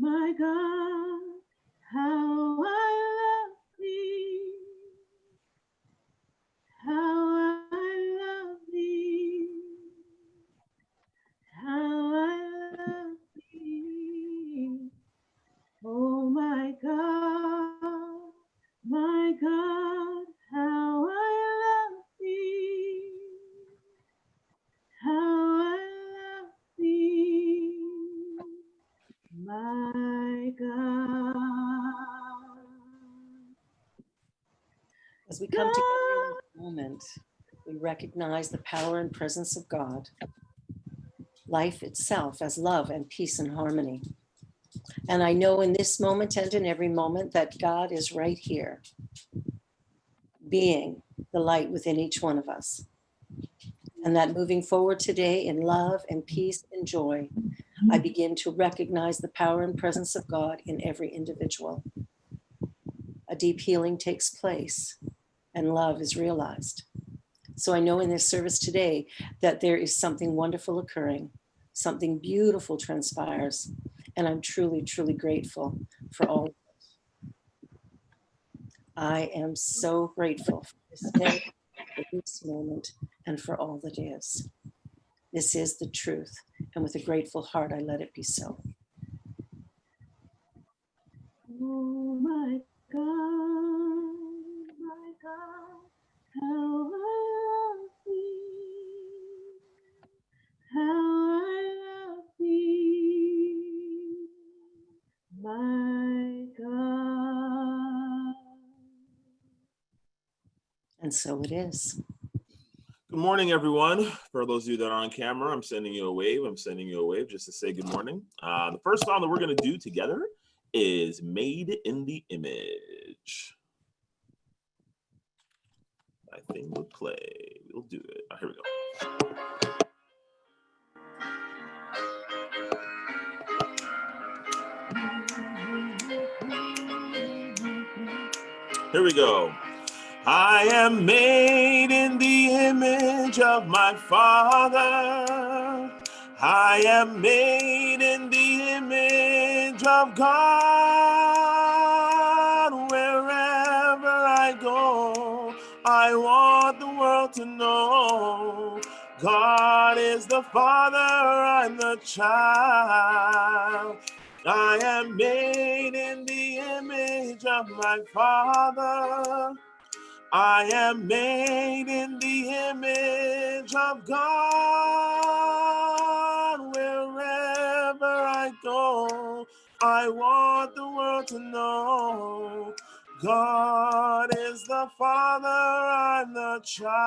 My God, how I love thee, how I love thee, how I love thee. Oh my God, how I love thee, how I love thee. My God. As we come together in this moment, we recognize the power and presence of God, life itself as love and peace and harmony. And I know in this moment and in every moment that God is right here, being the light within each one of us. And that moving forward today in love and peace and joy, I begin to recognize the power and presence of God in every individual. A deep healing takes place and love is realized. So I know in this service today that there is something wonderful occurring, something beautiful transpires, and I'm truly, truly grateful for all of it. I am so grateful for this day, for this moment, and for all that is. This is the truth, and with a grateful heart, I let it be so. Oh my God, how I love thee, how I love thee, my God. And so it is. Good morning, everyone. For those of you that are on camera, I'm sending you a wave. I'm sending you a wave just to say good morning. The first song that we're going to do together is Made in the Image. I think we'll play. We'll do it. Oh, here we go. Here we go. I am made in the image of my Father. I am made in the image of God. Wherever I go, I want the world to know God is the Father, I'm the child. I am made in the image of my Father. I am made in the image of God. Wherever I go, I want the world to know God is the Father, I'm the child.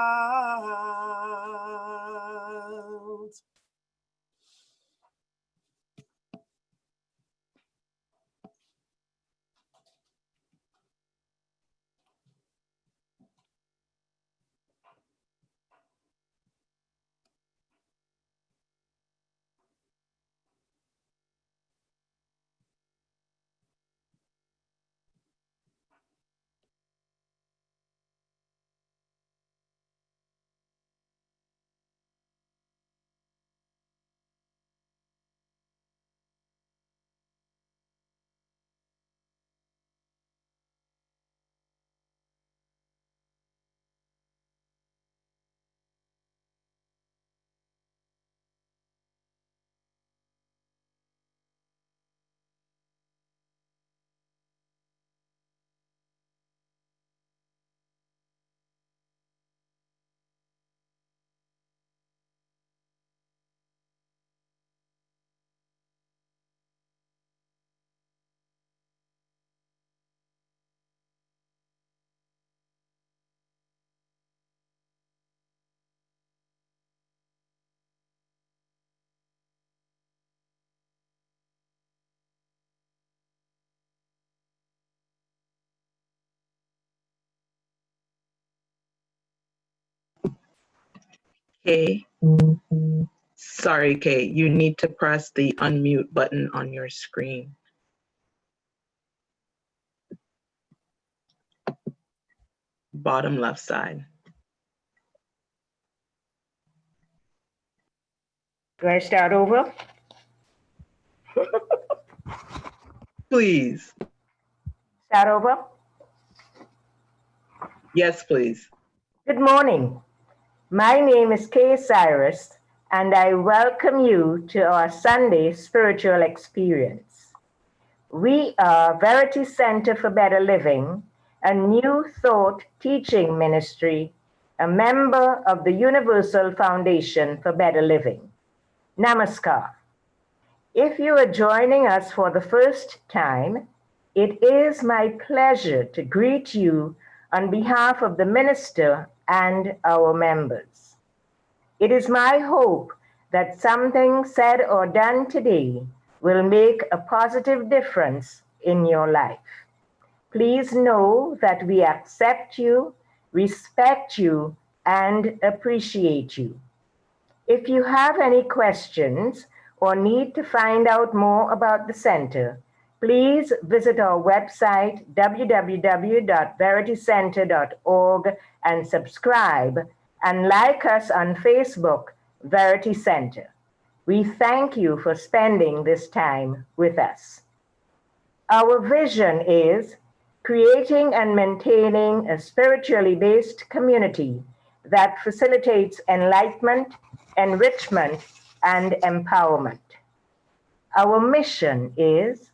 Kay. Sorry, Kay. You need to press the unmute button on your screen. Bottom left side. Do I start over? Please. Start over? Yes, please. Good morning. My name is Kay Cyrus, and I welcome you to our Sunday spiritual experience. We are Verity Center for Better Living, a New Thought teaching ministry, a member of the Universal Foundation for Better Living. Namaskar. If you are joining us for the first time, it is my pleasure to greet you on behalf of the minister and our members. It is my hope that something said or done today will make a positive difference in your life. Please know that we accept you, respect you, and appreciate you. If you have any questions or need to find out more about the center, please visit our website, www.veritycenter.org, and subscribe and like us on Facebook, Verity Center. We thank you for spending this time with us. Our vision is creating and maintaining a spiritually based community that facilitates enlightenment, enrichment, and empowerment. Our mission is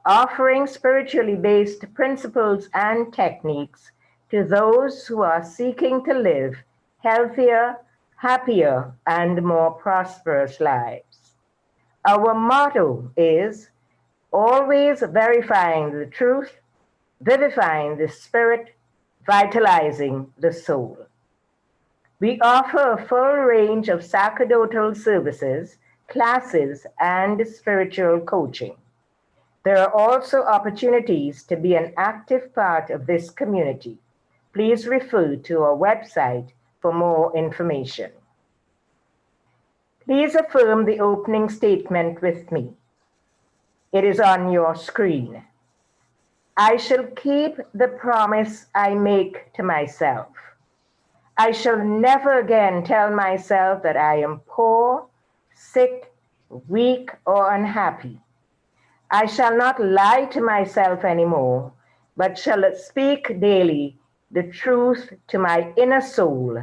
offering spiritually based principles and techniques to those who are seeking to live healthier, happier, and more prosperous lives. Our motto is always verifying the truth, vivifying the spirit, vitalizing the soul. We offer a full range of sacerdotal services, classes, and spiritual coaching. There are also opportunities to be an active part of this community. Please refer to our website for more information. Please affirm the opening statement with me. It is on your screen. I shall keep the promise I make to myself. I shall never again tell myself that I am poor, sick, weak, or unhappy. I shall not lie to myself anymore, but shall speak daily the truth to my inner soul,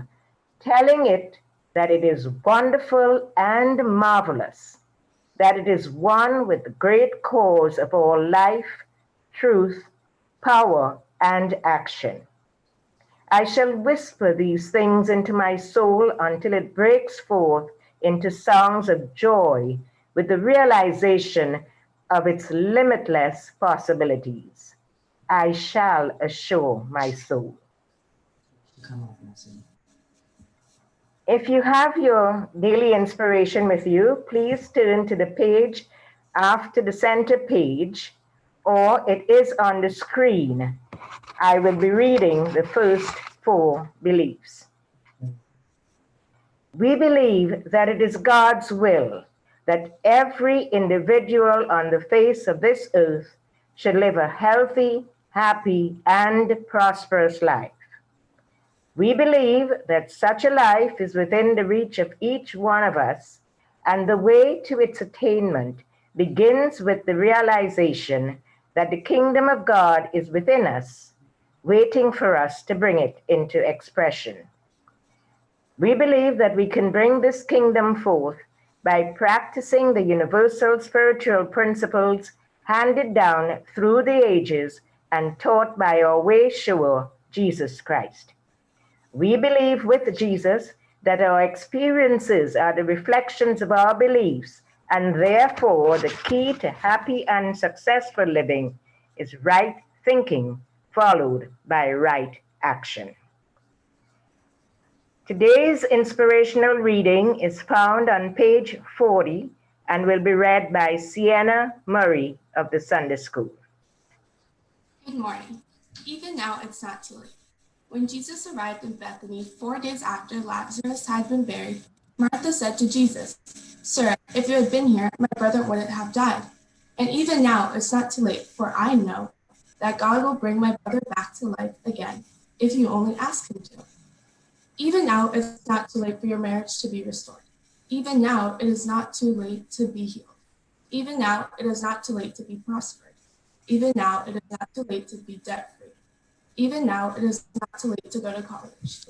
telling it that it is wonderful and marvelous, that it is one with the great cause of all life, truth, power, and action. I shall whisper these things into my soul until it breaks forth into songs of joy with the realization of its limitless possibilities. I shall assure my soul. If you have your daily inspiration with you, please turn to the page after the center page, or it is on the screen. I will be reading the first 4 beliefs. We believe that it is God's will that every individual on the face of this earth should live a healthy, happy, and prosperous life. We believe that such a life is within the reach of each one of us, and the way to its attainment begins with the realization that the kingdom of God is within us, waiting for us to bring it into expression. We believe that we can bring this kingdom forth by practicing the universal spiritual principles handed down through the ages and taught by our way shower, Jesus Christ. We believe with Jesus that our experiences are the reflections of our beliefs, and therefore the key to happy and successful living is right thinking followed by right action. Today's inspirational reading is found on page 40 and will be read by Sienna Murray of the Sunday School. Good morning. Even now, it's not too late. When Jesus arrived in Bethany 4 days after Lazarus had been buried, Martha said to Jesus, "Sir, if you had been here, my brother wouldn't have died. And even now it's not too late, for I know that God will bring my brother back to life again, if you only ask him to. Even now it's not too late for your marriage to be restored. Even now it is not too late to be healed. Even now it is not too late to be prospered. Even now it is not too late to be debt-free. Even now it is not too late to go to college.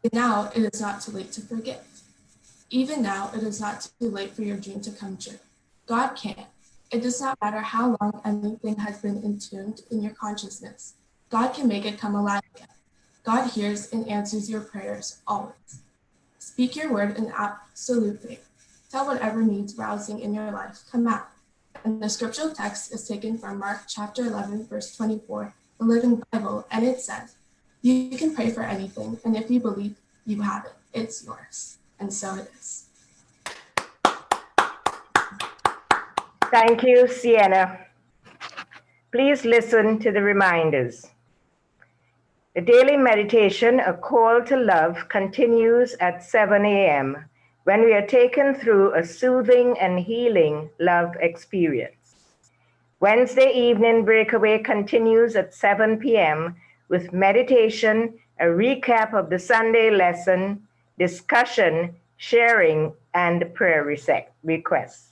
Even now it is not too late to forgive. Even now it is not too late for your dream to come true. God can. It does not matter how long anything has been entombed in your consciousness. God can make it come alive again. God hears and answers your prayers always. Speak your word in absolute faith. Tell whatever needs rousing in your life come out. And the scriptural text is taken from Mark chapter 11, verse 24, the Living Bible, and it says, "You can pray for anything, and if you believe you have it, it's yours." And so it is. Thank you, Sienna. Please listen to the reminders. The daily meditation, A Call to Love, continues at 7 a.m. when we are taken through a soothing and healing love experience. Wednesday evening breakaway continues at 7 p.m. with meditation, a recap of the Sunday lesson, discussion, sharing, and prayer requests.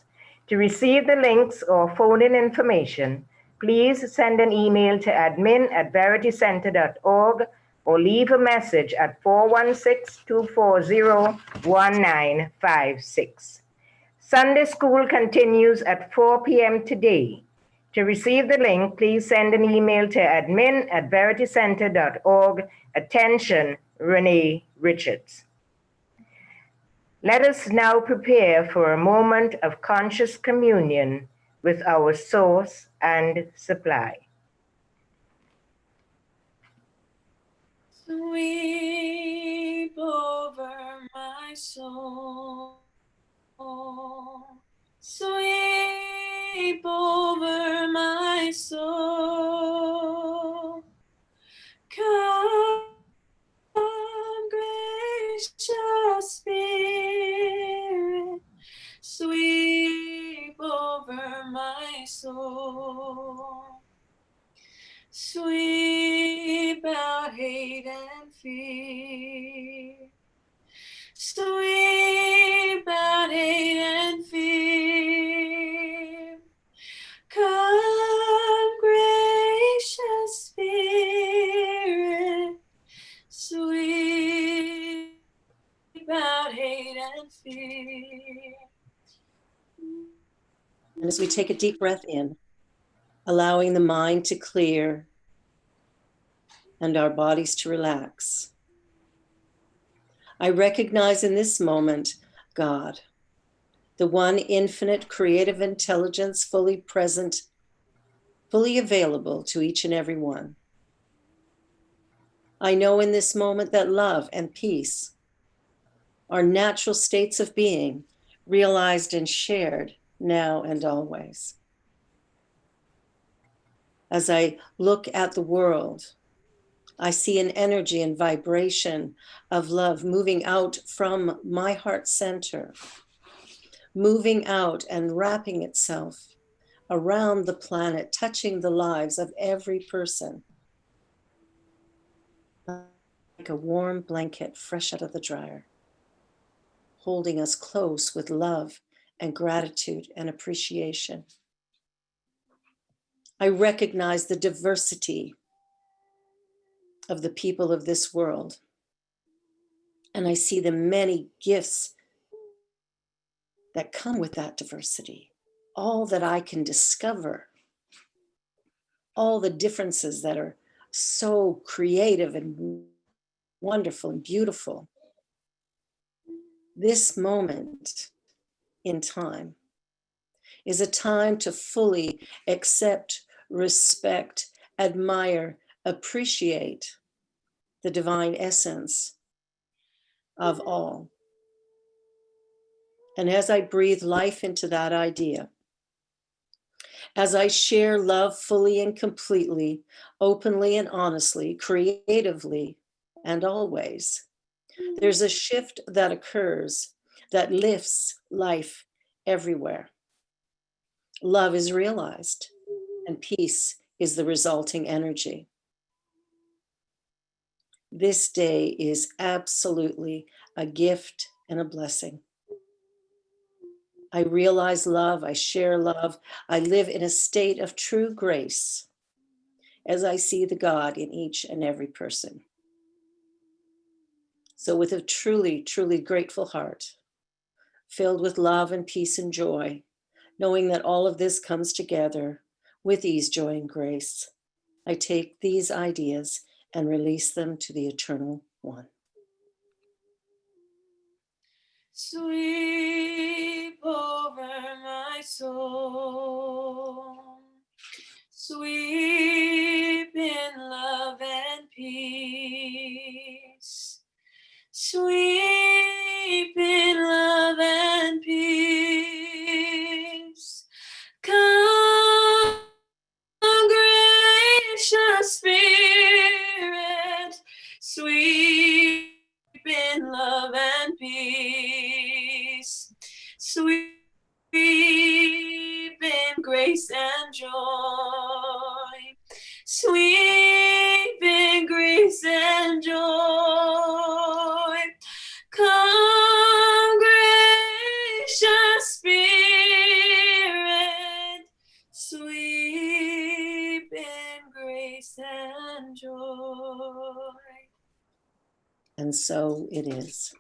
To receive the links or phone-in information, please send an email to admin@veritycenter.org or leave a message at 416-240-1956. Sunday school continues at 4 p.m. today. To receive the link, please send an email to admin@veritycenter.org. Attention, Renee Richards. Let us now prepare for a moment of conscious communion with our source and supply. Sweep over my soul. Sweep over my soul. Come, gracious Spirit, sweep over my soul. Sweep out hate and fear. Sweep out hate and fear. Come, gracious Spirit, sweep out hate and fear. And as we take a deep breath in, allowing the mind to clear and our bodies to relax, I recognize in this moment God, the one infinite creative intelligence, fully present, fully available to each and every one. I know in this moment that love and peace are natural states of being, realized and shared now and always. As I look at the world, I see an energy and vibration of love moving out from my heart center, moving out and wrapping itself around the planet, touching the lives of every person, like a warm blanket fresh out of the dryer, holding us close with love and gratitude and appreciation. I recognize the diversity of the people of this world, and I see the many gifts that come with that diversity, all that I can discover, all the differences that are so creative and wonderful and beautiful. This moment in time is a time to fully accept, respect, admire, appreciate the divine essence of all. And as I breathe life into that idea, as I share love fully and completely, openly and honestly, creatively, and always. There's a shift that occurs that lifts life everywhere. Love is realized, and peace is the resulting energy. This day is absolutely a gift and a blessing. I realize love, I share love, I live in a state of true grace as I see the God in each and every person. So with a truly, truly grateful heart, filled with love and peace and joy, knowing that all of this comes together with ease, joy, and grace, I take these ideas and release them to the Eternal One. Sweep over my soul. Sweep in love and peace. Sweep in love and peace. Come, gracious Spirit, sweep in love and peace. Sweep in grace and joy. Sweep in grace and joy. Come, gracious Spirit, sweep in grace and joy. And so it is.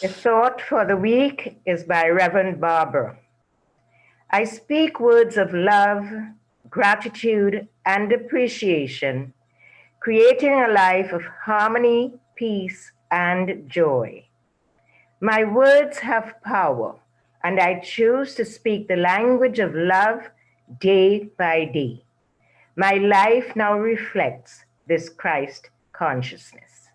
The thought for the week is by Reverend Barber. I speak words of love, gratitude, and appreciation, creating a life of harmony, peace, and joy. My words have power, and I choose to speak the language of love day by day. My life now reflects this Christ consciousness.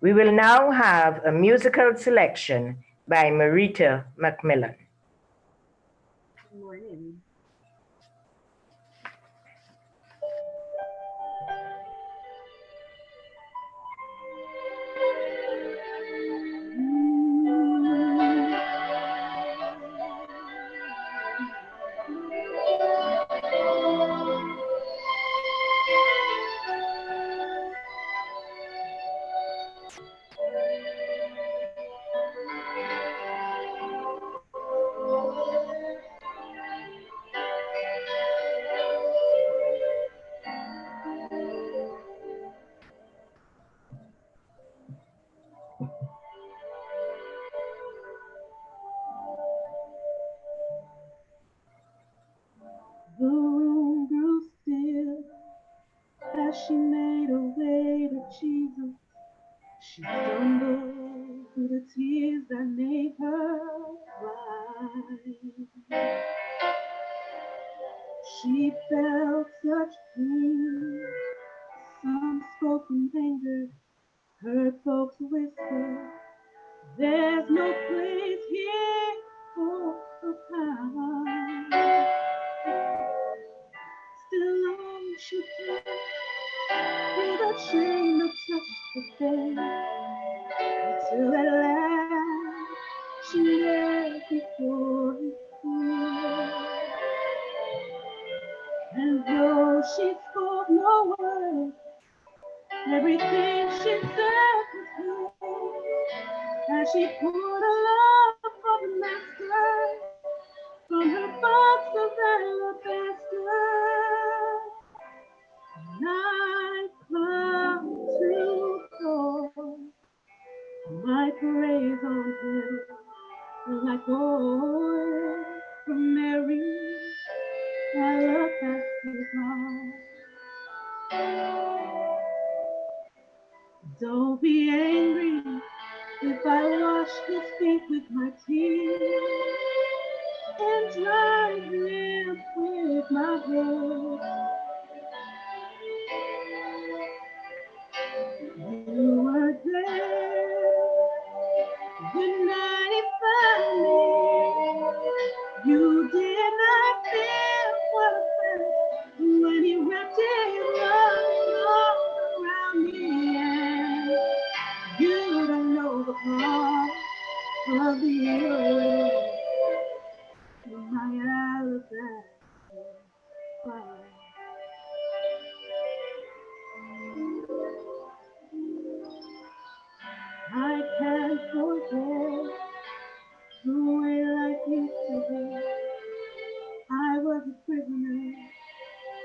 We will now have a musical selection by Marita McMillan. Good morning. The room grew still as she made her way to Jesus. She stumbled through the tears that made her cry. She felt such pain. Some spoke in anger, heard folks whisper, there's no place here for a power. Still on she pressed through the chain that touched the bed, until at last she knelt before his feet. And though she spoke no word, everything she said was heard, as she poured her love for the Master from her box of alabaster. I've come to pour my praise on him like oil from Mary's alabaster box. Don't be angry if I wash his feet with my tears and dry him with my hair. You were there when I found me. You did not feel what I felt when he wrapped his love all around palm of the earth. My alabaster box. I can't forget the way life used to be. I was a prisoner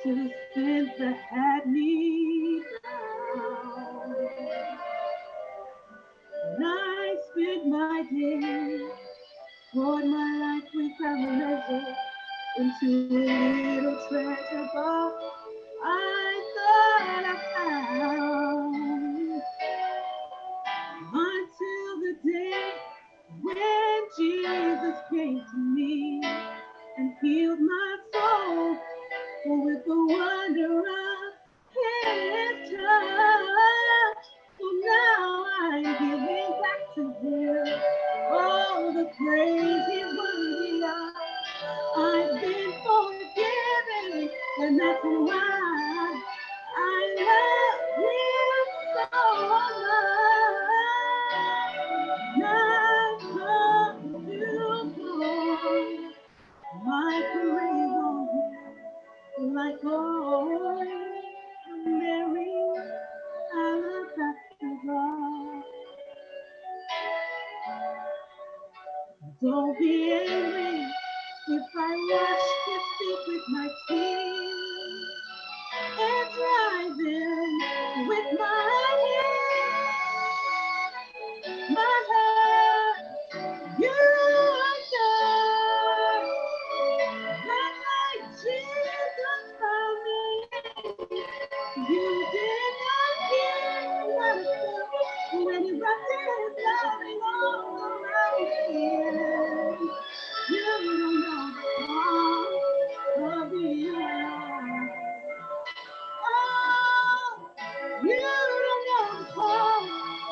to the sins that had me bound. And I spent my days, poured my life without measure into a little treasure box I thought I found. Until the day when Jesus came to me and healed my soul with the wonder of his touch. So now I'm giving back to him all the praise he's worthy of. I've been forgiven, and that's why I love him so much. Now come to pour my praise on him like oil from Mary's alabaster box. Don't be angry if I wash his feet with my tears and dry them with my hair. My heart, you are God. Not like Jesus for me. You did not give yourself when you wrapped his loving arms around me. You don't know the heart of the earth. Oh, you don't know the heart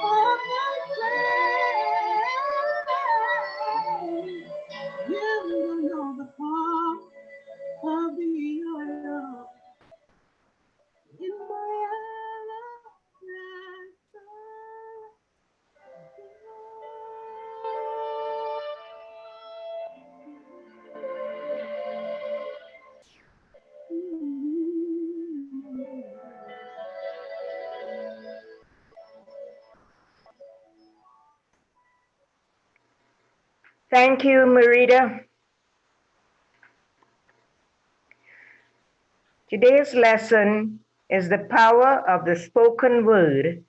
of my praise. You don't know the heart of the earth. In my Thank you, Marita. Today's lesson is the power of the spoken word,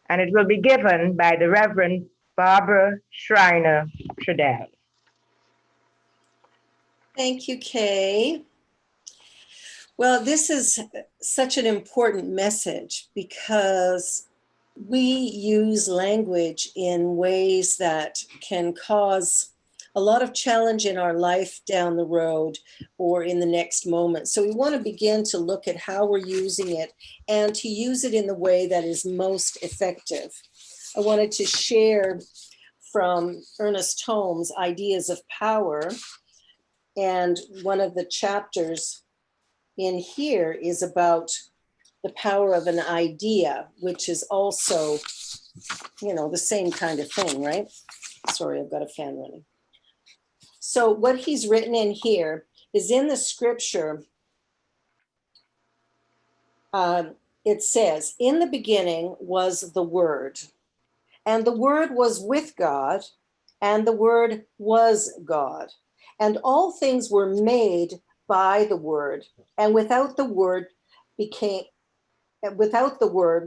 and it will be given by the Reverend Barbara Schreiner Trudell. Thank you, Kay. Well, this is such an important message because we use language in ways that can cause a lot of challenge in our life down the road or in the next moment. So we want to begin to look at how we're using it and to use it in the way that is most effective. I wanted to share from Ernest Holmes' Ideas of Power, and one of the chapters in here is about the power of an idea, which is also, the same kind of thing, right? Sorry, I've got a fan running. So what he's written in here is in the scripture. It says, in the beginning was the Word, and the Word was with God, and the Word was God. And all things were made by the Word, and without the Word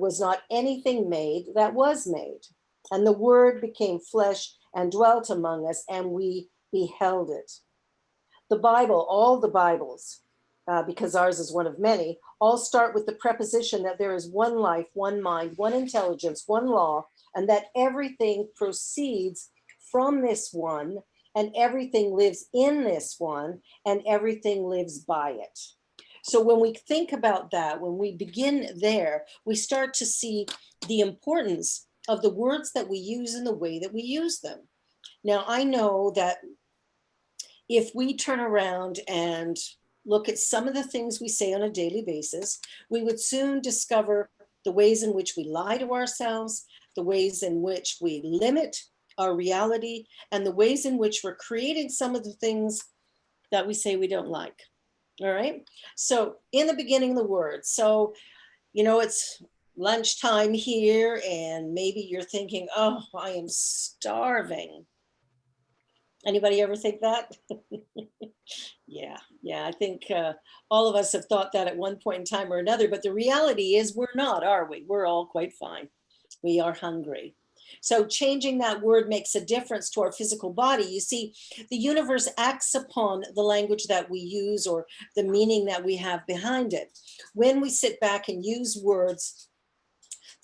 was not anything made that was made. And the Word became flesh and dwelt among us, and we beheld it. The Bible, all the Bibles, because ours is one of many, all start with the preposition that there is one life, one mind, one intelligence, one law, and that everything proceeds from this one, and everything lives in this one, and everything lives by it. So when we think about that, when we begin there, we start to see the importance of the words that we use and the way that we use them. Now, I know that if we turn around and look at some of the things we say on a daily basis, we would soon discover the ways in which we lie to ourselves, the ways in which we limit our reality, and the ways in which we're creating some of the things that we say we don't like. All right. So in the beginning, the word. So, it's lunchtime here, and maybe you're thinking, oh, I am starving. Anybody ever think that? Yeah, I think all of us have thought that at one point in time or another, but the reality is we're not, are we? We're all quite fine. We are hungry. So changing that word makes a difference to our physical body. You see, the universe acts upon the language that we use or the meaning that we have behind it. When we sit back and use words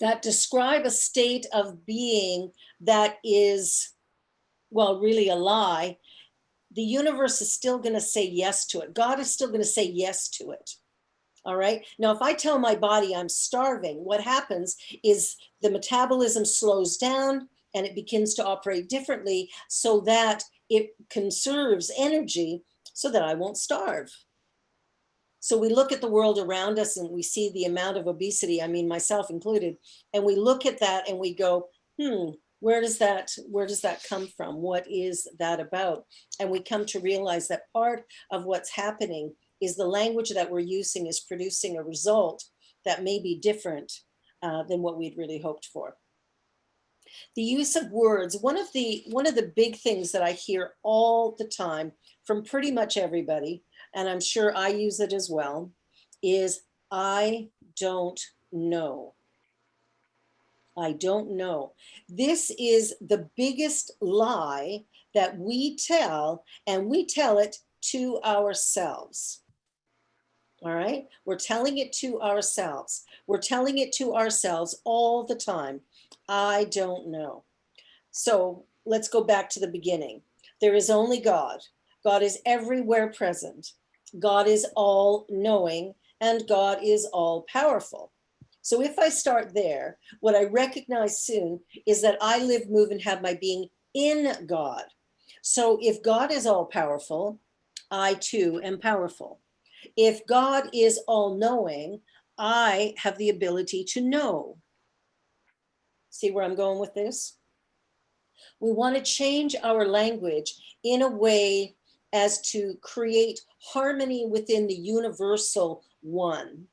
that describe a state of being that is, well, really a lie, the universe is still going to say yes to it. God is still going to say yes to it. All right. Now, if I tell my body I'm starving, what happens is the metabolism slows down and it begins to operate differently so that it conserves energy so that I won't starve. So we look at the world around us and we see the amount of obesity, I mean, myself included, and we look at that and we go, where does that come from? What is that about? And we come to realize that part of what's happening is the language that we're using is producing a result that may be different than what we'd really hoped for. The use of words, one of the big things that I hear all the time from pretty much everybody, and I'm sure I use it as well, is I don't know. I don't know. This is the biggest lie that we tell, and we tell it to ourselves. All right? We're telling it to ourselves. We're telling it to ourselves all the time. I don't know. So let's go back to the beginning. There is only God. God is everywhere present. God is all knowing, and God is all powerful. So if I start there, what I recognize soon is that I live, move, and have my being in God. So if God is all powerful, I too am powerful. If God is all knowing, I have the ability to know. See where I'm going with this? We want to change our language in a way as to create harmony within the universal one.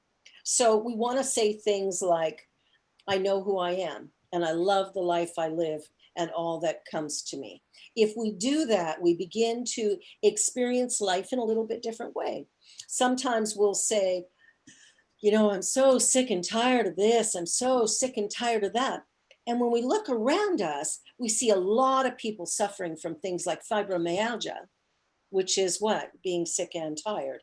So we want to say things like, I know who I am, and I love the life I live and all that comes to me. If we do that, we begin to experience life in a little bit different way. Sometimes we'll say, I'm so sick and tired of this. I'm so sick and tired of that. And when we look around us, we see a lot of people suffering from things like fibromyalgia, which is what? Being sick and tired.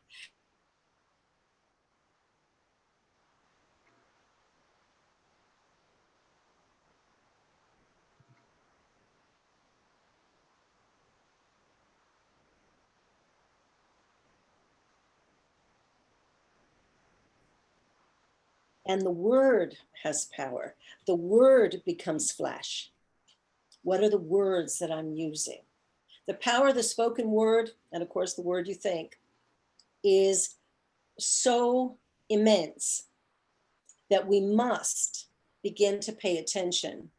And the word has power. The word becomes flesh. What are the words that I'm using? The power of the spoken word, and of course the word you think, is so immense that we must begin to pay attention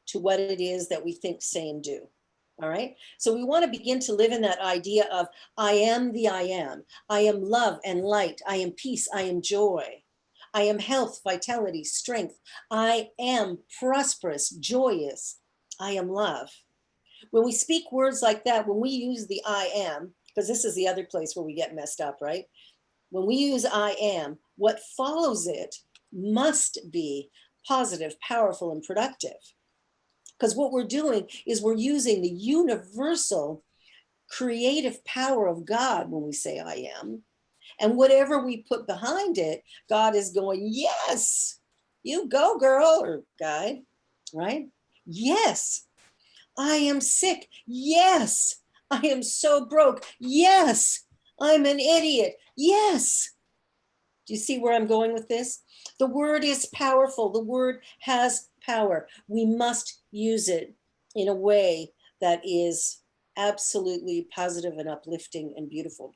to what it is that we think, say, and do. All right. So we want to begin to live in that idea of I am the I am. I am love and light. I am peace. I am joy. I am health, vitality, strength. I am prosperous, joyous. I am love. When we speak words like that, when we use the I am, because this is the other place where we get messed up, right? When we use I am, what follows it must be positive, powerful, and productive. Because what we're doing is we're using the universal creative power of God when we say I am. And whatever we put behind it, God is going, yes, you go, girl or guy, right? Yes, I am sick. Yes, I am so broke. Yes, I'm an idiot. Yes. Do you see where I'm going with this? The word is powerful. The word has power. We must use it in a way that is absolutely positive and uplifting and beautiful.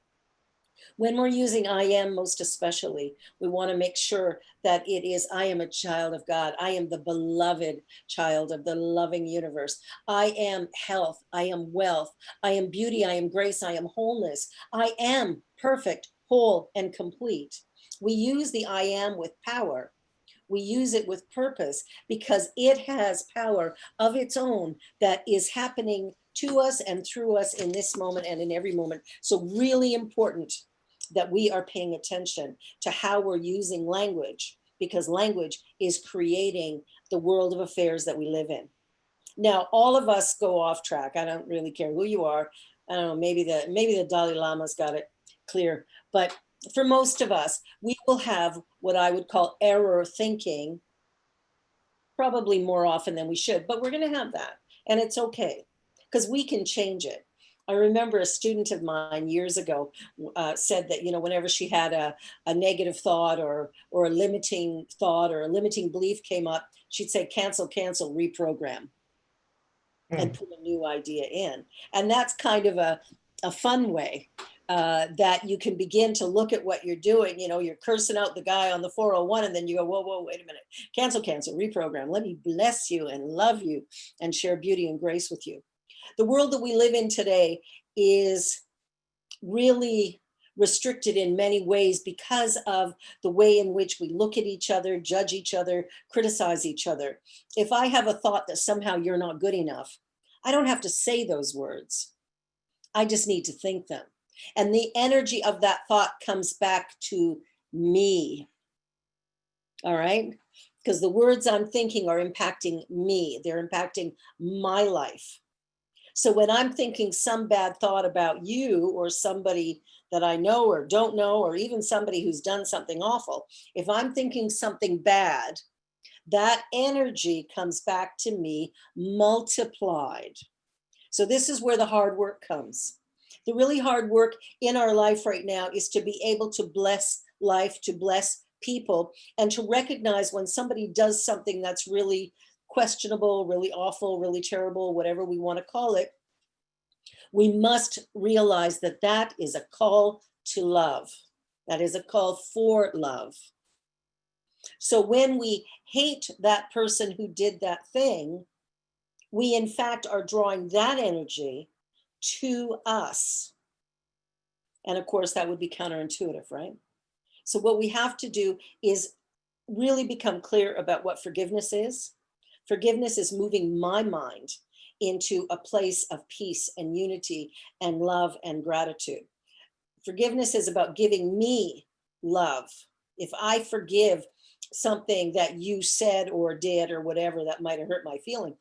When we're using I am, most especially, we want to make sure that it is, I am a child of God. I am the beloved child of the loving universe. I am health. I am wealth. I am beauty. I am grace. I am wholeness. I am perfect, whole, and complete. We use the I am with power. We use it with purpose because it has power of its own that is happening to us and through us in this moment and in every moment. So really important that we are paying attention to how we're using language, because language is creating the world of affairs that we live in. Now, all of us go off track. I don't really care who you are. I don't know, maybe the Dalai Lama's got it clear, but for most of us, we will have what I would call error thinking, probably more often than we should, but we're going to have that. And it's okay, because we can change it. I remember a student of mine years ago said that, whenever she had a negative thought or a limiting thought or a limiting belief came up, she'd say, cancel, reprogram, and put a new idea in. And that's kind of a fun way that you can begin to look at what you're doing. You're cursing out the guy on the 401 and then you go, whoa, wait a minute, cancel, reprogram. Let me bless you and love you and share beauty and grace with you. The world that we live in today is really restricted in many ways because of the way in which we look at each other, judge each other, criticize each other. If I have a thought that somehow you're not good enough, I don't have to say those words. I just need to think them. And the energy of that thought comes back to me. All right? Because the words I'm thinking are impacting me. They're impacting my life. So when I'm thinking some bad thought about you or somebody that I know or don't know, or even somebody who's done something awful, if I'm thinking something bad, that energy comes back to me multiplied. So this is where the hard work comes. The really hard work in our life right now is to be able to bless life, to bless people, and to recognize when somebody does something that's really questionable, really awful, really terrible, whatever we want to call it. We must realize that that is a call to love. That is a call for love. So when we hate that person who did that thing, we in fact are drawing that energy to us. And of course, that would be counterintuitive, right? So what we have to do is really become clear about what forgiveness is. Forgiveness is moving my mind into a place of peace and unity and love and gratitude. Forgiveness is about giving me love. If I forgive something that you said or did or whatever that might have hurt my feeling,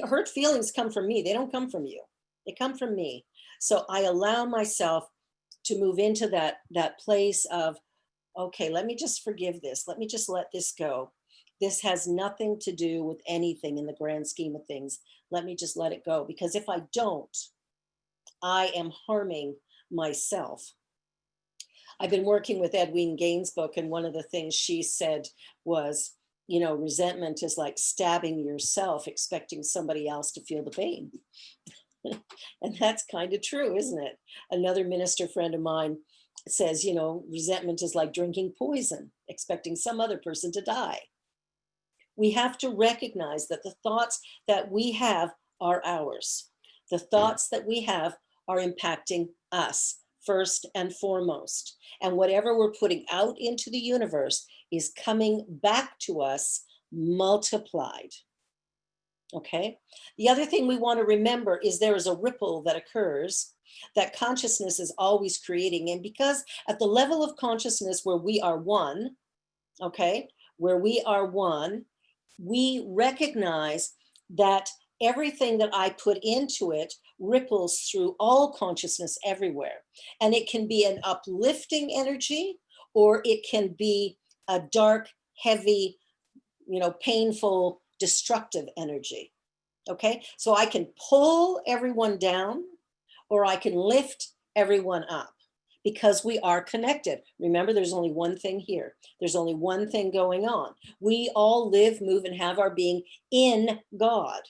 hurt feelings come from me. They don't come from you. They come from me. So I allow myself to move into that place of, okay, let me just forgive this. Let me just let this go. This has nothing to do with anything in the grand scheme of things. Let me just let it go. Because if I don't, I am harming myself. I've been working with Edwene Gaines' book, and one of the things she said was, resentment is like stabbing yourself, expecting somebody else to feel the pain. And that's kind of true, isn't it? Another minister friend of mine says, resentment is like drinking poison, expecting some other person to die. We have to recognize that the thoughts that we have are ours. The thoughts that we have are impacting us first and foremost. And whatever we're putting out into the universe is coming back to us multiplied. Okay. The other thing we want to remember is there is a ripple that occurs that consciousness is always creating. And because at the level of consciousness where we are one, okay, where we are one, we recognize that everything that I put into it ripples through all consciousness everywhere. And it can be an uplifting energy, or it can be a dark, heavy, painful, destructive energy. Okay, so I can pull everyone down, or I can lift everyone up, because we are connected. Remember, there's only one thing here. There's only one thing going on. We all live, move, and have our being in God.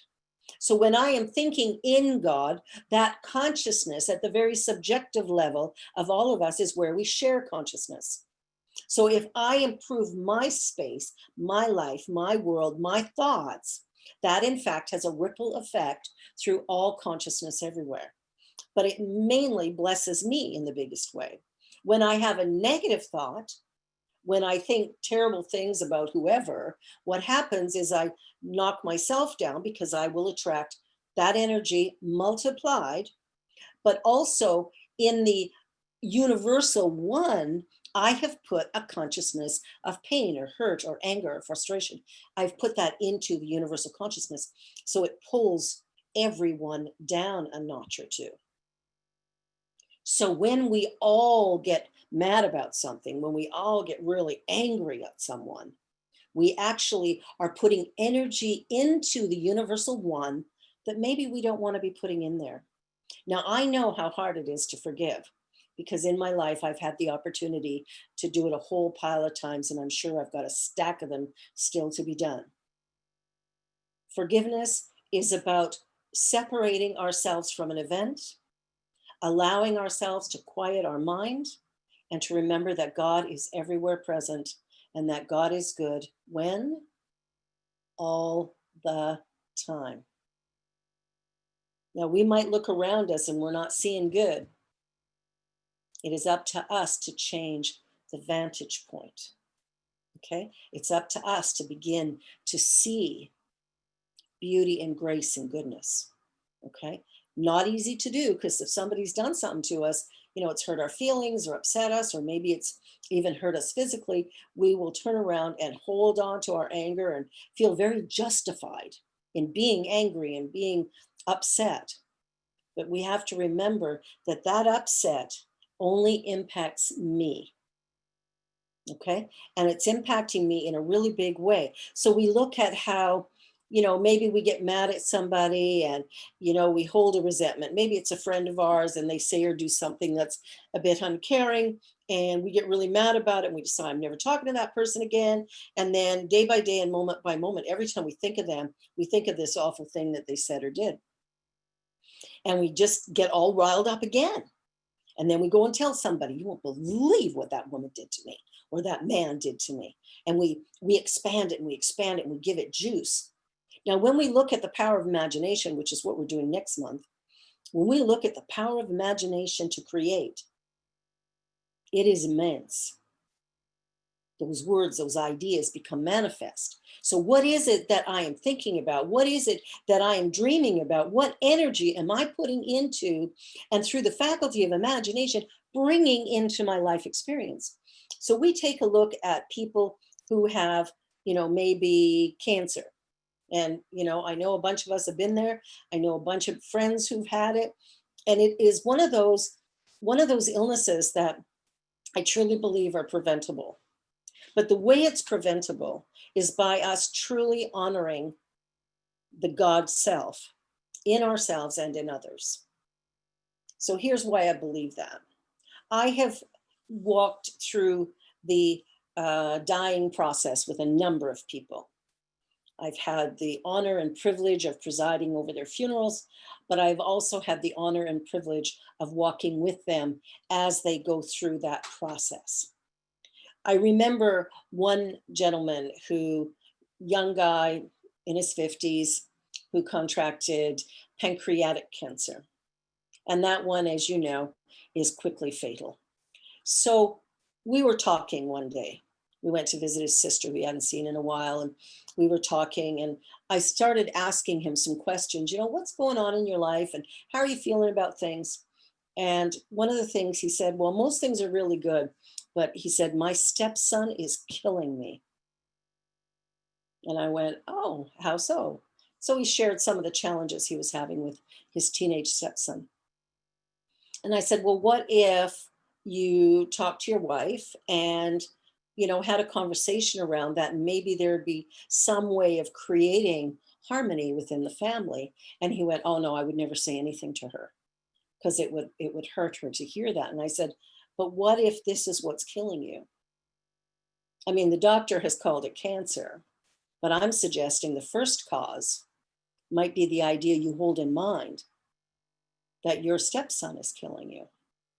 So when I am thinking in God, that consciousness at the very subjective level of all of us is where we share consciousness. So if I improve my space, my life, my world, my thoughts, that in fact has a ripple effect through all consciousness everywhere. But it mainly blesses me in the biggest way. When I have a negative thought, when I think terrible things about whoever, what happens is I knock myself down because I will attract that energy multiplied. But also in the universal one, I have put a consciousness of pain or hurt or anger or frustration. I've put that into the universal consciousness. So it pulls everyone down a notch or two. So when we all get mad about something, when we all get really angry at someone, we actually are putting energy into the universal one that maybe we don't want to be putting in there. Now, I know how hard it is to forgive because in my life, I've had the opportunity to do it a whole pile of times, and I'm sure I've got a stack of them still to be done. Forgiveness is about separating ourselves from an event, allowing ourselves to quiet our mind, and to remember that God is everywhere present and that God is good when? All the time. Now, we might look around us and we're not seeing good. It is up to us to change the vantage point. Okay? It's up to us to begin to see beauty and grace and goodness. Okay? Not easy to do because if somebody's done something to us, it's hurt our feelings or upset us, or maybe it's even hurt us physically, we will turn around and hold on to our anger and feel very justified in being angry and being upset. But we have to remember that that upset only impacts me. Okay? And it's impacting me in a really big way. So we look at how, maybe we get mad at somebody and, we hold a resentment. Maybe it's a friend of ours and they say or do something that's a bit uncaring and we get really mad about it and we decide I'm never talking to that person again. And then day by day and moment by moment, every time we think of them, we think of this awful thing that they said or did. And we just get all riled up again. And then we go and tell somebody, you won't believe what that woman did to me or that man did to me. And we expand it and we expand it and we give it juice. Now, when we look at the power of imagination, which is what we're doing next month, when we look at the power of imagination to create, it is immense. Those words, those ideas become manifest. So what is it that I am thinking about? What is it that I am dreaming about? What energy am I putting into, and through the faculty of imagination, bringing into my life experience? So we take a look at people who have, maybe cancer. And, I know a bunch of us have been there. I know a bunch of friends who've had it. And it is one of those illnesses that I truly believe are preventable. But the way it's preventable is by us truly honoring the God self in ourselves and in others. So here's why I believe that. I have walked through the dying process with a number of people. I've had the honor and privilege of presiding over their funerals, but I've also had the honor and privilege of walking with them as they go through that process. I remember one gentleman young guy in his 50s, who contracted pancreatic cancer. And that one, as you know, is quickly fatal. So we were talking one day. We went to visit his sister we hadn't seen in a while. And we were talking and I started asking him some questions, what's going on in your life and how are you feeling about things? And one of the things he said, well, most things are really good. But he said, my stepson is killing me. And I went, oh, how so? So he shared some of the challenges he was having with his teenage stepson. And I said, well, what if you talked to your wife and, had a conversation around that, and maybe there'd be some way of creating harmony within the family? And he went, oh no, I would never say anything to her because it would hurt her to hear that. And I said, but what if this is what's killing you? I mean, the doctor has called it cancer, but I'm suggesting the first cause might be the idea you hold in mind that your stepson is killing you,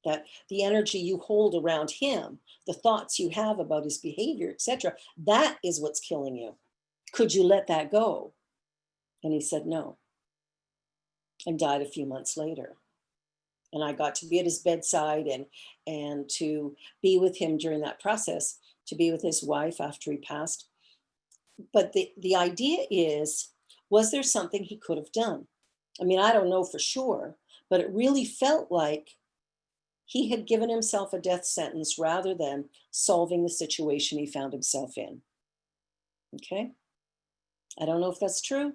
that the energy you hold around him, the thoughts you have about his behavior, etc., that is what's killing you. Could you let that go? And he said no, and died a few months later. And I got to be at his bedside and to be with him during that process, to be with his wife after he passed. But the idea is, was there something he could have done? I mean, I don't know for sure, but it really felt like he had given himself a death sentence rather than solving the situation he found himself in. Okay? I don't know if that's true,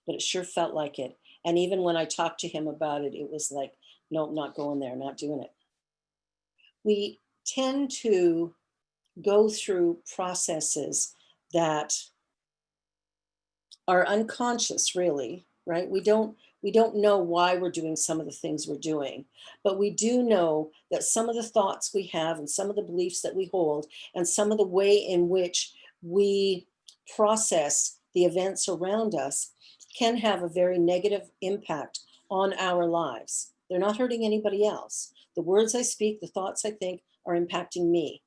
but it sure felt like it. And even when I talked to him about it, it was like, nope, not going there, not doing it. We tend to go through processes that are unconscious, really, right? We don't know why we're doing some of the things we're doing, but we do know that some of the thoughts we have and some of the beliefs that we hold and some of the way in which we process the events around us can have a very negative impact on our lives. They're not hurting anybody else. The words I speak, the thoughts I think are impacting me.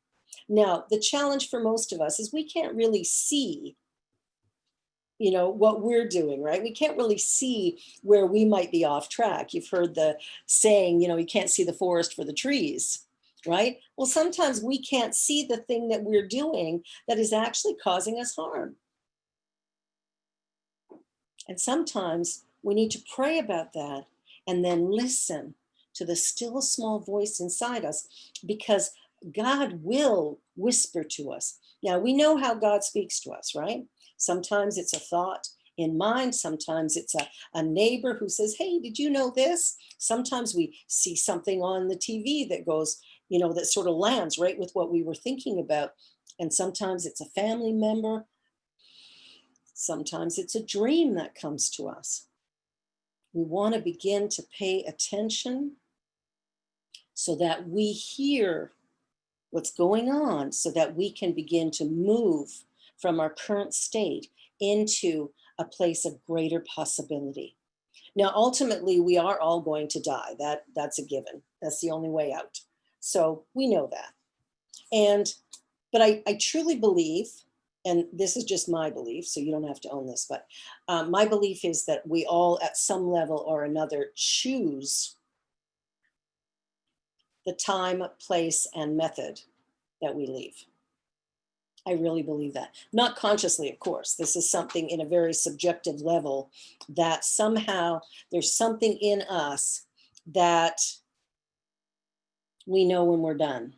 Now, the challenge for most of us is we can't really see, what we're doing, right? We can't really see where we might be off track. You've heard the saying, you can't see the forest for the trees, right? Well, sometimes we can't see the thing that we're doing that is actually causing us harm. And sometimes we need to pray about that and then listen to the still small voice inside us, because God will whisper to us. Now, we know how God speaks to us, right? Sometimes it's a thought in mind. Sometimes it's a neighbor who says, hey, did you know this? Sometimes we see something on the TV that goes, that sort of lands right with what we were thinking about. And sometimes it's a family member. Sometimes it's a dream that comes to us. We want to begin to pay attention so that we hear what's going on, so that we can begin to move from our current state into a place of greater possibility. Now, ultimately, we are all going to die. That's a given. That's the only way out. So we know that. But I truly believe, and this is just my belief, so you don't have to own this, but my belief is that we all at some level or another choose the time, place, and method that we leave. I really believe that. Not consciously, of course. This is something in a very subjective level that somehow there's something in us that we know when we're done.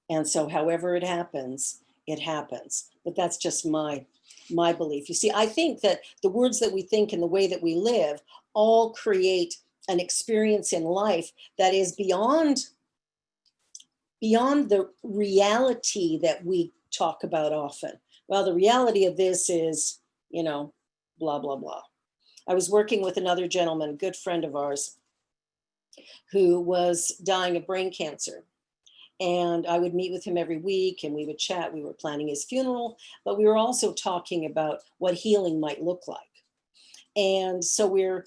And so however it happens, it happens. But that's just my belief. You see, I think that the words that we think and the way that we live all create an experience in life that is beyond the reality that we talk about often. Well, the reality of this is, blah, blah, blah. I was working with another gentleman, a good friend of ours, who was dying of brain cancer. And I would meet with him every week and we would chat. We were planning his funeral, but we were also talking about what healing might look like. And so we're,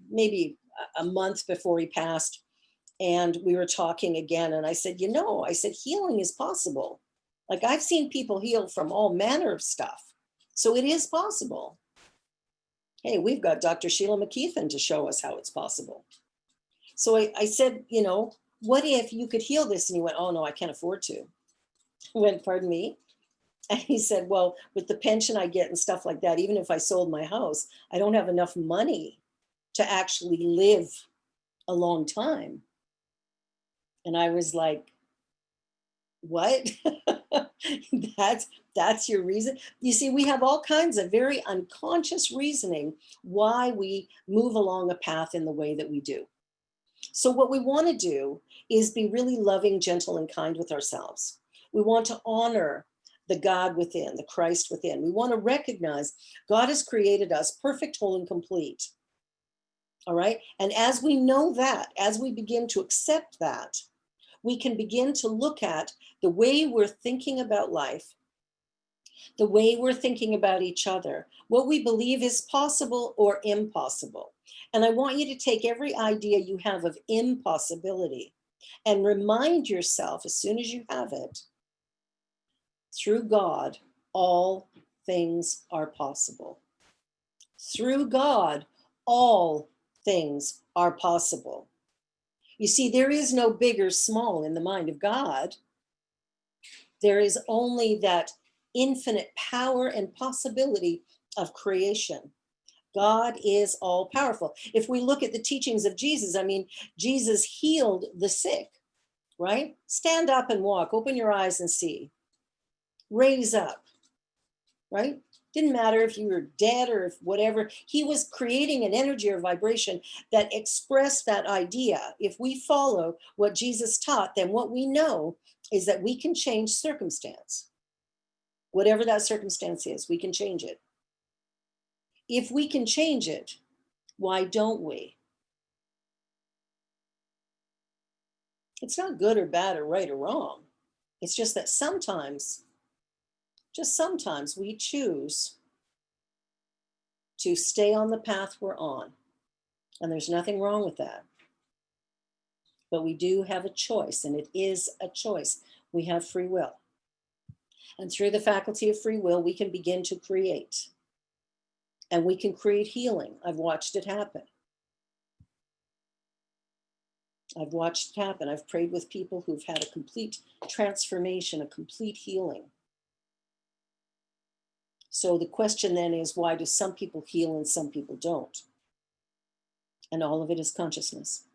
maybe a month before he passed, and we were talking again. And I said, healing is possible. Like, I've seen people heal from all manner of stuff. So it is possible. Hey, we've got Dr. Sheila McKeithen to show us how it's possible. So I said, what if you could heal this? And he went, oh, no, I can't afford to. I went, pardon me? And he said, well, with the pension I get and stuff like that, even if I sold my house, I don't have enough money to actually live a long time. And I was like, what? That's your reason? You see, we have all kinds of very unconscious reasoning why we move along a path in the way that we do. So what we want to do is be really loving, gentle, and kind with ourselves. We want to honor the God within, the Christ within. We want to recognize God has created us perfect, whole, and complete. All right. And as we know that, as we begin to accept that, we can begin to look at the way we're thinking about life the way we're thinking about each other, what we believe is possible or impossible. And I want you to take every idea you have of impossibility and remind yourself, as soon as you have it, through God, all things are possible. Through God, all things are possible. You see, there is no big or small in the mind of God. There is only that infinite power and possibility of creation. God is all powerful. If we look at the teachings of Jesus, I mean, Jesus healed the sick, right? Stand up and walk, open your eyes and see, raise up, right? Didn't matter if you were dead or if whatever. He was creating an energy or vibration that expressed that idea. If we follow what Jesus taught, then what we know is that we can change circumstance. Whatever that circumstance is, we can change it. If we can change it, why don't we? It's not good or bad or right or wrong. It's just that sometimes, just sometimes, we choose to stay on the path we're on. And there's nothing wrong with that. But we do have a choice, and it is a choice. We have free will. And through the faculty of free will, we can begin to create. And we can create healing. I've watched it happen. I've watched it happen. I've prayed with people who've had a complete transformation, a complete healing. So the question then is, why do some people heal and some people don't? And all of it is consciousness.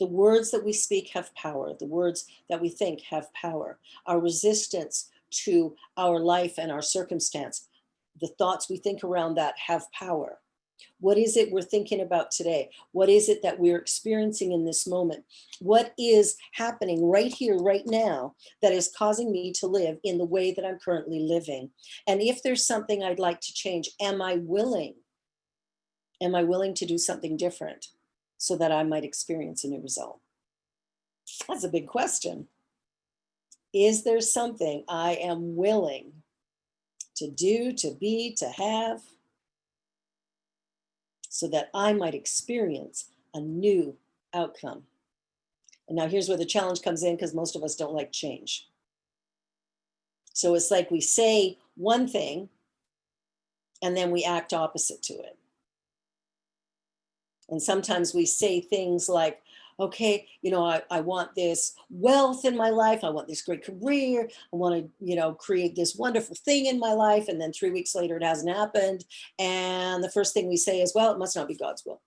The words that we speak have power. The words that we think have power. Our resistance to our life and our circumstance, the thoughts we think around that have power. What is it we're thinking about today? What is it that we're experiencing in this moment? What is happening right here, right now, that is causing me to live in the way that I'm currently living? And if there's something I'd like to change, am I willing? Am I willing to do something different so that I might experience a new result? That's a big question. Is there something I am willing to do, to be, to have, so that I might experience a new outcome? And now here's where the challenge comes in, because most of us don't like change. So it's like we say one thing and then we act opposite to it. And sometimes we say things like, okay, I want this wealth in my life. I want this great career. I want to, create this wonderful thing in my life. And then 3 weeks later, it hasn't happened. And the first thing we say is, well, it must not be God's will.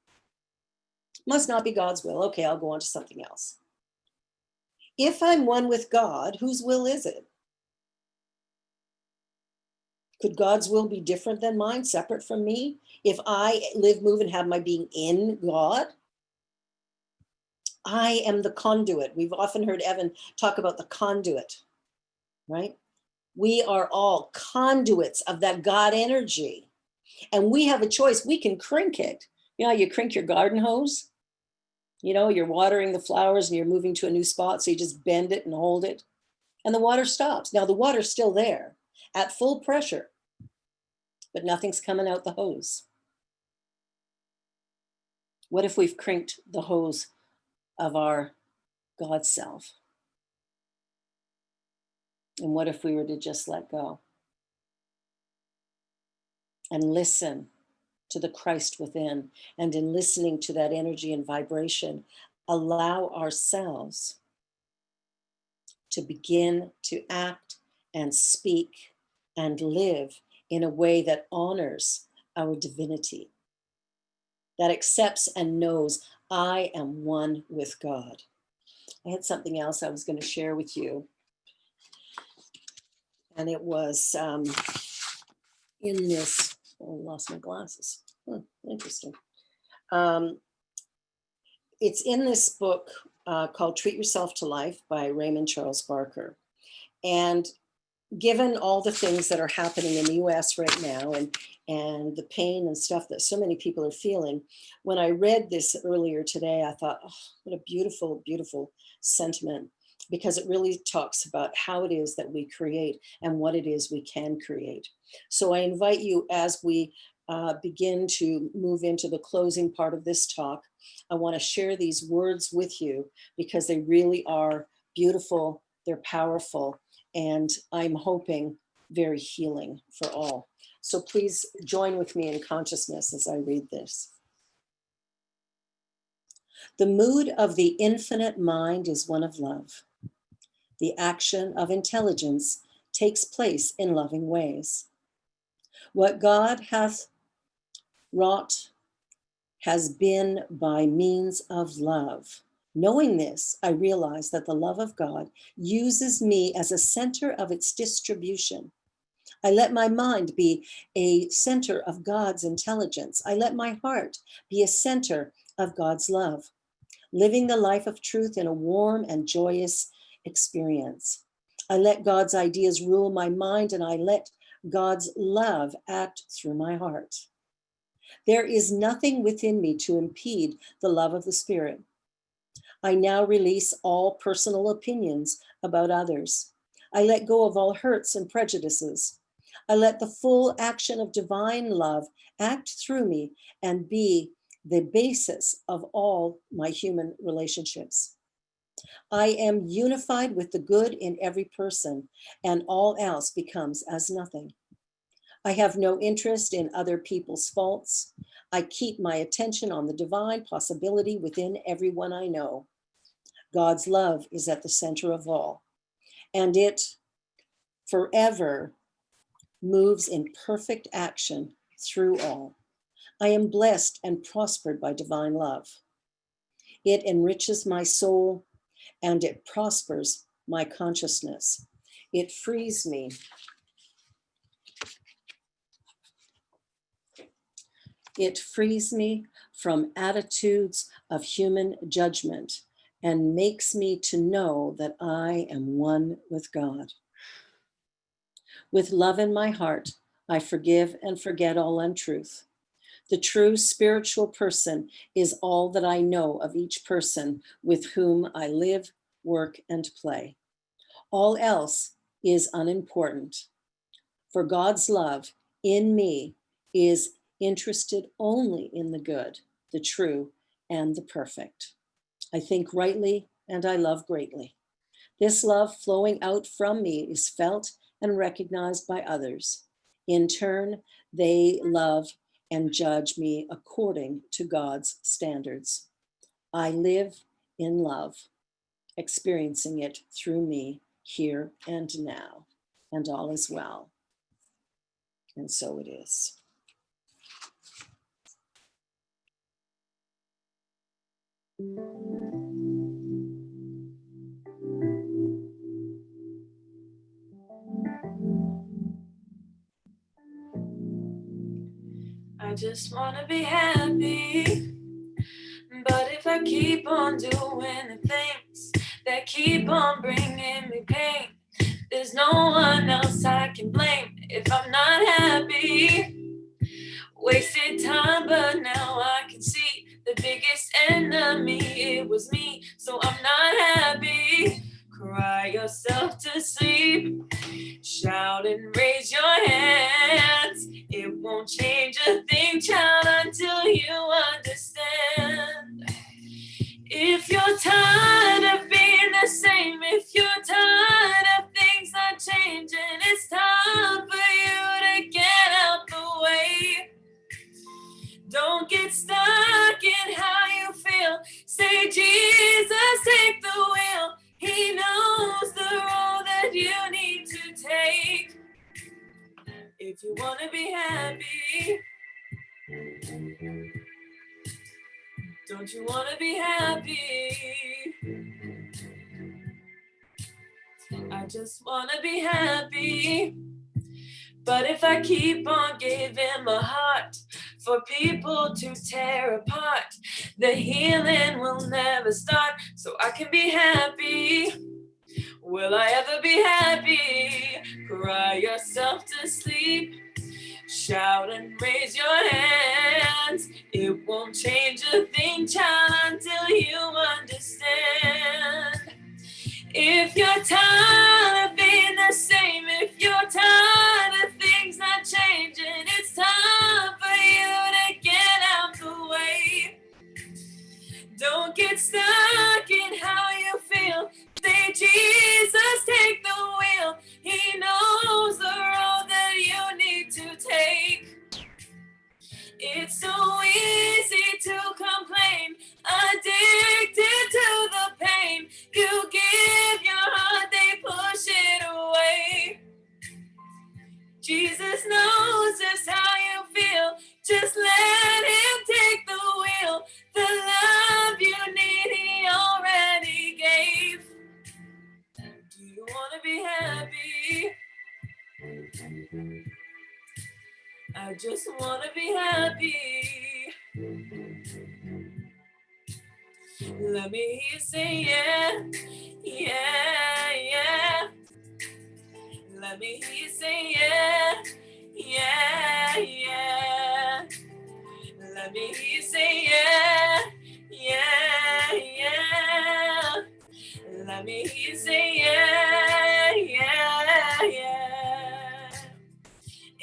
Must not be God's will. Okay, I'll go on to something else. If I'm one with God, whose will is it? Could God's will be different than mine, separate from me? If I live, move, and have my being in God? I am the conduit. We've often heard Evan talk about the conduit, right? We are all conduits of that God energy. And we have a choice. We can crink it. You crink your garden hose. You're watering the flowers and you're moving to a new spot. So you just bend it and hold it. And the water stops. Now the water's still there at full pressure, but nothing's coming out the hose. What if we've crinked the hose of our God self? And what if we were to just let go and listen to the Christ within? And in listening to that energy and vibration, allow ourselves to begin to act and speak and live in a way that honors our divinity, that accepts and knows I am one with God. I had something else I was going to share with you. And it was in this, oh, I lost my glasses. Interesting. It's in this book called Treat Yourself to Life by Raymond Charles Barker. And given all the things that are happening in the US right now and the pain and stuff that so many people are feeling, when I read this earlier today, I thought, oh, what a beautiful, beautiful sentiment. because it really talks about how it is that we create and what it is we can create. So I invite you, as we begin to move into the closing part of this talk, I want to share these words with you because they really are beautiful, they're powerful, and I'm hoping very healing for all. So please join with me in consciousness as I read this. The mood of the infinite mind is one of love. The action of intelligence takes place in loving ways. What God hath wrought has been by means of love. Knowing this, I realize that the love of God uses me as a center of its distribution. I let my mind be a center of God's intelligence. I let my heart be a center of God's love, living the life of truth in a warm and joyous experience. I let God's ideas rule my mind, and I let God's love act through my heart. There is nothing within me to impede the love of the Spirit. I now release all personal opinions about others. I let go of all hurts and prejudices. I let the full action of divine love act through me and be the basis of all my human relationships. I am unified with the good in every person, and all else becomes as nothing. I have no interest in other people's faults. I keep my attention on the divine possibility within everyone I know. God's love is at the center of all, and it forever moves in perfect action through all. I am blessed and prospered by divine love. It enriches my soul and it prospers my consciousness. It frees me. It frees me from attitudes of human judgment and makes me to know that I am one with God. With love in my heart, I forgive and forget all untruth. The true spiritual person is all that I know of each person with whom I live, work, and play. All else is unimportant, for God's love in me is interested only in the good, the true, and the perfect. I think rightly and I love greatly. This love flowing out from me is felt and recognized by others. In turn, they love and judge me according to God's standards. I live in love, experiencing it through me here and now, and all is well. And so it is. I just wanna be happy, but if I keep on doing the things that keep on bringing me pain, there's no one else I can blame if I'm not happy. Wasted time, but now I can see the biggest enemy, it was me, so I'm not happy. Cry yourself to sleep, shout and raise your hands. It won't change a thing, child, until you understand. If you're tired of being the same, if you're tired of things not changing, it's time for you to get out the way. Don't get stuck in how you feel. Say, Jesus, take the wheel. He knows the road that you need to take. If you want to be happy, don't you want to be happy? I just want to be happy. But if I keep on giving my heart for people to tear apart, the healing will never start, so I can be happy. Will I ever be happy? Cry yourself to sleep, shout and raise your hands. It won't change a thing, child, until you understand. If tired of being the same, if you're tired of things not changing, it's time for you to get out the way. Don't get stuck in how you feel. Say, Jesus, take the wheel. He knows the road that you need to take. It's so easy to complain, addicted to the pain. You give your heart, they push it away. Jesus knows just how you feel. Just let him take the wheel. The love you need, he already gave. Do you want to be happy? I just want to be happy. Let me hear you say yeah, yeah, yeah. Let me hear you say yeah, yeah, yeah. Let me hear you say yeah, yeah, yeah. Let me hear you say yeah, yeah, yeah.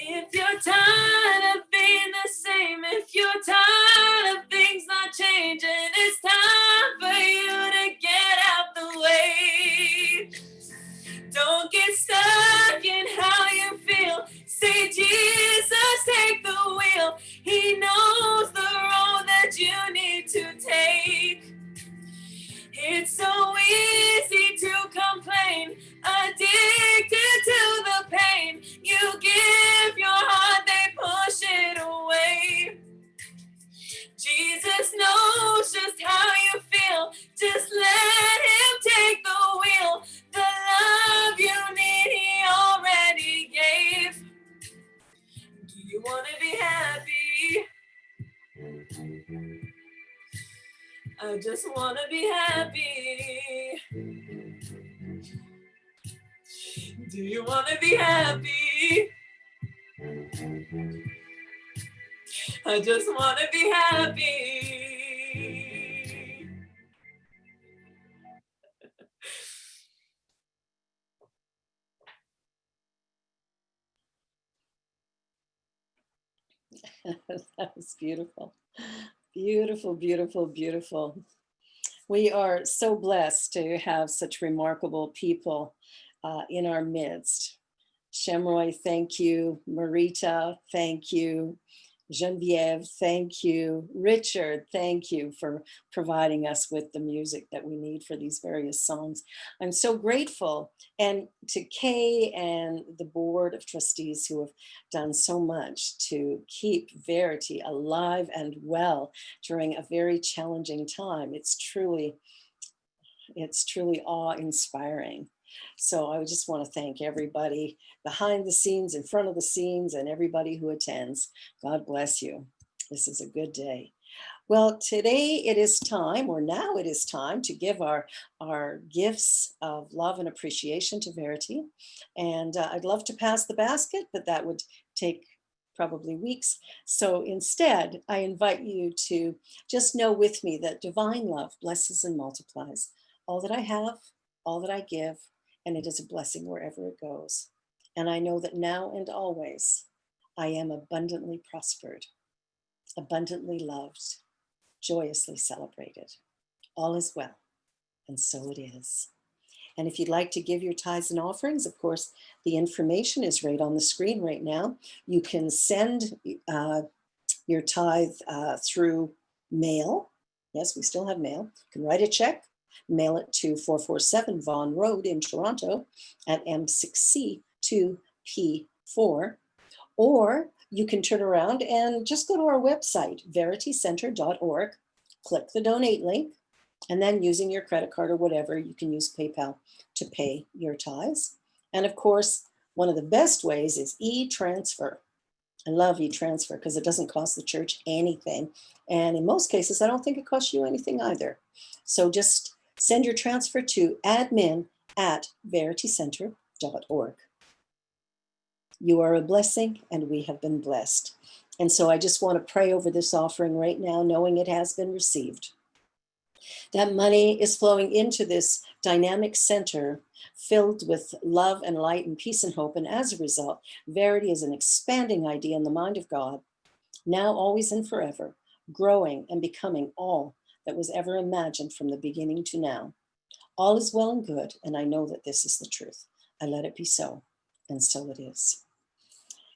If you're tired of being the same, if you're tired of things not changing, it's time for you to get out the way. Don't get stuck in how you feel. Say, Jesus, take the wheel. He knows the road that you need to take. It's so easy to complain, addicted to the pain. You give your heart, they push it away. Jesus knows just how you feel. Just let him take the wheel. The love you need, he already gave. Do you want to be happy? I just want to be happy. Do you want to be happy? I just want to be happy. That was beautiful. Beautiful, beautiful, beautiful. We are so blessed to have such remarkable people in our midst. Shamroy, thank you. Marita, thank you. Genevieve, thank you. Richard, thank you for providing us with the music that we need for these various songs. I'm so grateful. And to Kay and the board of trustees who have done so much to keep Verity alive and well during a very challenging time. It's truly awe-inspiring. So I just want to thank everybody behind the scenes, in front of the scenes, and everybody who attends. God bless you. This is a good day. Well, today it is time, or now it is time, to give our gifts of love and appreciation to Verity. And I'd love to pass the basket, but that would take probably weeks. So instead, I invite you to just know with me that divine love blesses and multiplies all that I have, all that I give, and it is a blessing wherever it goes. And I know that now and always, I am abundantly prospered, abundantly loved, joyously celebrated. All is well, and so it is. And if you'd like to give your tithes and offerings, of course, the information is right on the screen right now. You can send your tithe through mail. Yes, we still have mail. You can write a check, mail it to 447 Vaughan Road in Toronto at M6C 2P4. Or you can turn around and just go to our website, veritycenter.org, click the donate link, and then using your credit card or whatever, you can use PayPal to pay your tithes. And of course, one of the best ways is e-transfer. I love e-transfer because it doesn't cost the church anything. And in most cases, I don't think it costs you anything either. So just send your transfer to admin@veritycenter.org. You are a blessing, and we have been blessed. And so I just want to pray over this offering right now, knowing it has been received. That money is flowing into this dynamic center filled with love and light and peace and hope. And as a result, Verity is an expanding idea in the mind of God, now, always, and forever, growing and becoming all that was ever imagined from the beginning to now. All is well and good, and I know that this is the truth. I let it be so, and so it is.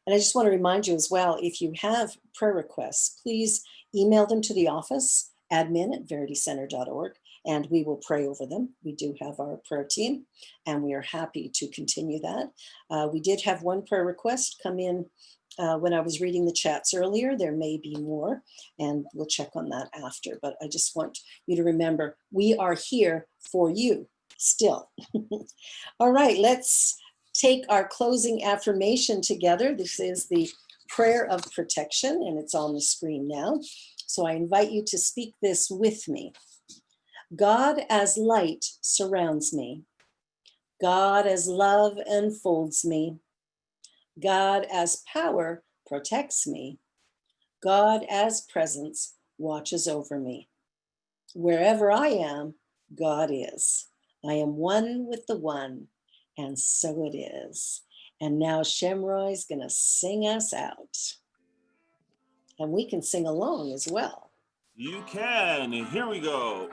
And I just want to remind you as well, if you have prayer requests, please email them to the office, admin@veritycenter.org, and we will pray over them. We do have our prayer team, and we are happy to continue that. We did have one prayer request come in when I was reading the chats earlier. There may be more, and we'll check on that after. But I just want you to remember, we are here for you still. All right, let's take our closing affirmation together. This is the prayer of protection, and it's on the screen now. So I invite you to speak this with me. God as light surrounds me. God as love enfolds me. God as power protects me. God as presence watches over me. Wherever I am, God is. I am one with the one, and so it is. And now Shemroy's going to sing us out. And we can sing along as well. You can. And here we go.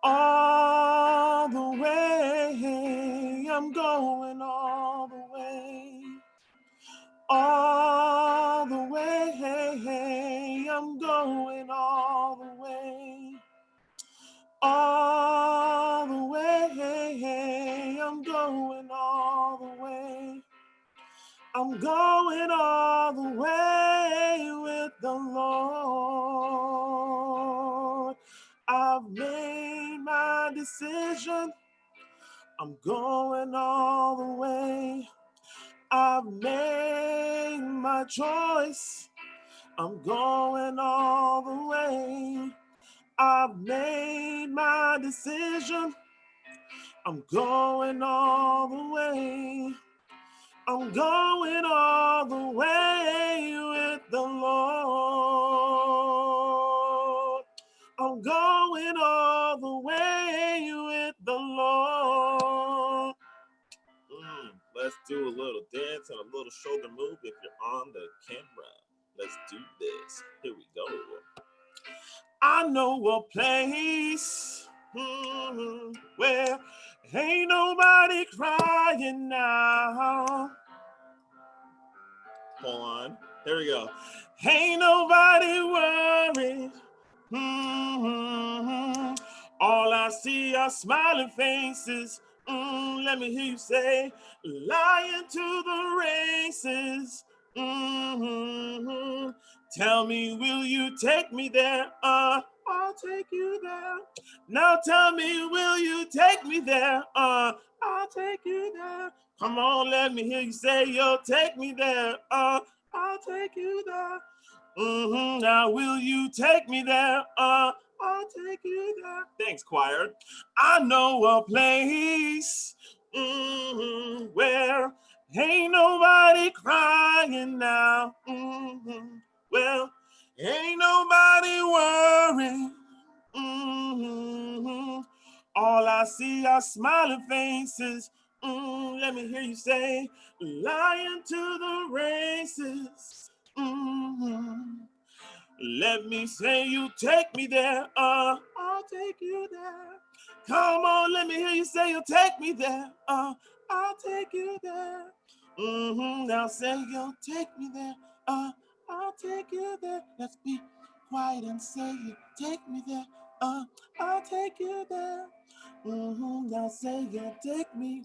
All the way, I'm going all the way. All the way, I'm going all the way. All the way, I'm going all the way. I'm going all the way with the Lord. I've made my decision. I'm going all the way. I've made my choice. I'm going all the way. I've made my decision. I'm going all the way. I'm going all the way with the Lord. I'm going all the way with the Lord. Let's do a little dance and a little shoulder move if you're on the camera. Let's do this. Here we go. I know a place where ain't nobody crying now. Hold on. Here we go. Ain't nobody worried. All I see are smiling faces. Let me hear you say, lying to the races. Tell me, will you take me there? I'll take you there. Now tell me, will you take me there? I'll take you there. Come on, let me hear you say, you'll take me there. I'll take you there. Now will you take me there? I'll take you there. Thanks, choir. I know a place where ain't nobody crying now. Well, ain't nobody worrying. All I see are smiling faces. Let me hear you say, lying to the races. Let me say you take me there. I'll take you there. Come on, let me hear you say you'll take me there. I'll take you there. Now say you'll take me there. I'll take you there. Let's be quiet and say you take me there. I'll take you there. Now say you'll take me,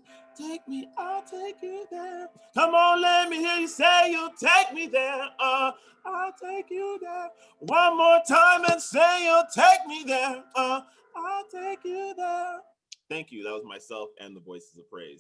I'll take you there. Come on, let me hear you say you'll take me there. I'll take you there. One more time and say you'll take me there. I'll take you there. Thank you. That was myself and the Voices of Praise.